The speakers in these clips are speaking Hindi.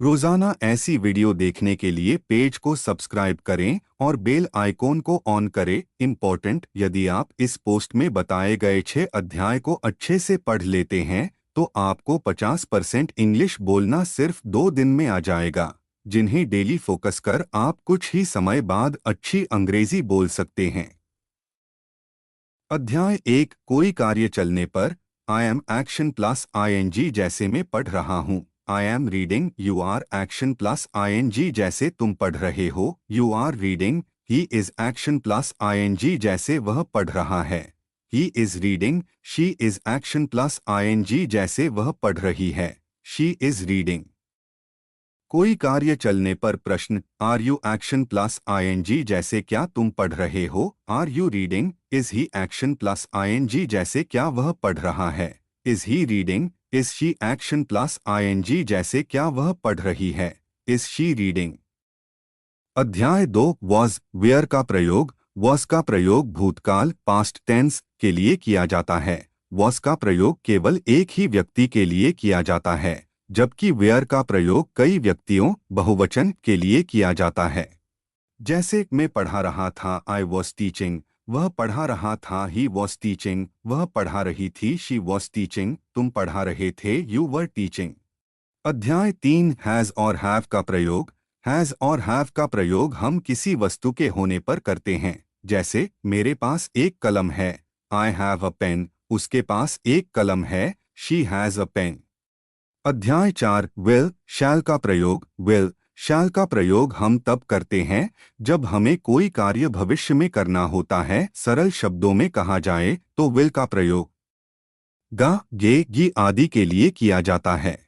रोजाना ऐसी वीडियो देखने के लिए पेज को सब्सक्राइब करें और बेल आइकॉन को ऑन करें। इम्पोर्टेंट, यदि आप इस पोस्ट में बताए गए 6 अध्याय को अच्छे से पढ़ लेते हैं तो आपको 50% इंग्लिश बोलना सिर्फ 2 दिन में आ जाएगा, जिन्हें डेली फोकस कर आप कुछ ही समय बाद अच्छी अंग्रेजी बोल सकते हैं। अध्याय 1, कोई कार्य चलने पर। I am action plus ING जैसे मैं पढ़ रहा हूँ। I am reading, you are action plus ING जैसे तुम पढ़ रहे हो। You are reading, he is action plus ING जैसे वह पढ़ रहा है। He is reading, she is action plus ING जैसे वह पढ़ रही है। She is reading. कोई कार्य चलने पर प्रश्न। Are you action plus ING जैसे क्या तुम पढ़ रहे हो। Are you reading, is he action plus ING जैसे क्या वह पढ़ रहा है। Is he reading, is she action plus ING जैसे क्या वह पढ़ रही है। Is she reading. अध्याय 2, वॉज, वेयर का प्रयोग। वॉज का प्रयोग भूतकाल पास्ट टेंस के लिए किया जाता है। वॉज का प्रयोग केवल एक ही व्यक्ति के लिए किया जाता है, जबकि वेयर का प्रयोग कई व्यक्तियों बहुवचन के लिए किया जाता है। जैसे मैं पढ़ा रहा था, आई वॉज टीचिंग, वह पढ़ा रहा था, ही वॉज टीचिंग, वह पढ़ा रही थी, शी वॉज टीचिंग, तुम पढ़ा रहे थे, यू वर टीचिंग। अध्याय 3, हैज़ और हैव का प्रयोग। हैज़ और हैव का प्रयोग हम किसी वस्तु के होने पर करते हैं। जैसे मेरे पास एक कलम है, आई हैव अ पेन, उसके पास एक कलम है, शी हैज़ अ पेन। अध्याय 4, विल, शैल का प्रयोग। विल, शैल का प्रयोग हम तब करते हैं जब हमें कोई कार्य भविष्य में करना होता है। सरल शब्दों में कहा जाए तो विल का प्रयोग गा, गे, गी आदि के लिए किया जाता है।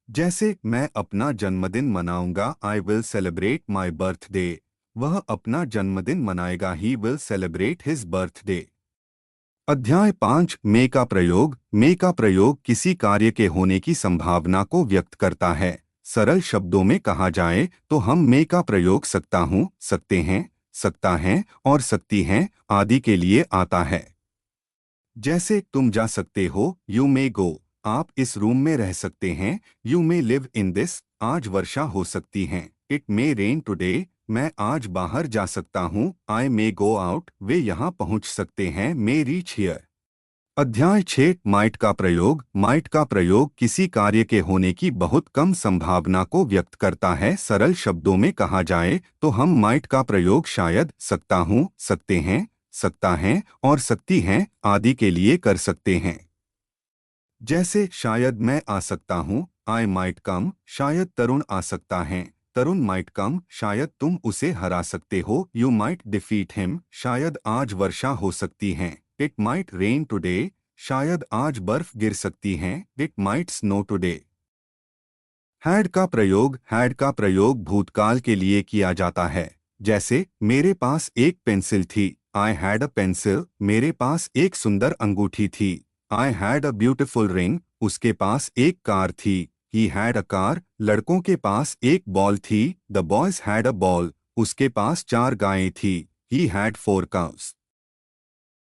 जैसे मैं अपना जन्मदिन मनाऊंगा, I will celebrate my birthday, वह अपना जन्मदिन मनाएगा, he will celebrate his birthday. अध्याय 5, मे का प्रयोग। मे का प्रयोग किसी कार्य के होने की संभावना को व्यक्त करता है। सरल शब्दों में कहा जाए तो हम मे का प्रयोग सकता हूँ, सकते हैं, सकता है और सकती हैं आदि के लिए आता है। जैसे तुम जा सकते हो, यू मे गो, आप इस रूम में रह सकते हैं, you may live in this, आज वर्षा हो सकती है, इट मे रेन टुडे, मैं आज बाहर जा सकता हूँ, आई मे गो आउट, वे यहाँ पहुँच सकते हैं, मे रीच हियर। अध्याय 6, माइट का प्रयोग। माइट का प्रयोग किसी कार्य के होने की बहुत कम संभावना को व्यक्त करता है। सरल शब्दों में कहा जाए तो हम माइट का प्रयोग शायद, सकता हूँ, सकते हैं, सकता है और सकती हैं आदि के लिए कर सकते हैं। जैसे शायद मैं आ सकता हूँ, आई माइट कम, शायद तरुण आ सकता है, तरुण माइट कम, शायद तुम उसे हरा सकते हो, यू माइट डिफीट हिम, शायद आज वर्षा हो सकती है, इट माइट रेन टुडे, शायद आज बर्फ गिर सकती है, it might snow today. Had का प्रयोग। हैड का प्रयोग भूतकाल के लिए किया जाता है। जैसे मेरे पास एक पेंसिल थी, आई हैड अ पेंसिल, मेरे पास एक सुंदर अंगूठी थी, I had a beautiful ring, उसके पास एक कार थी, ही हैड अ कार, लड़कों के पास एक बॉल थी, the boys had a ball, उसके पास 4 गायें थी, ही हैड 4 काउस।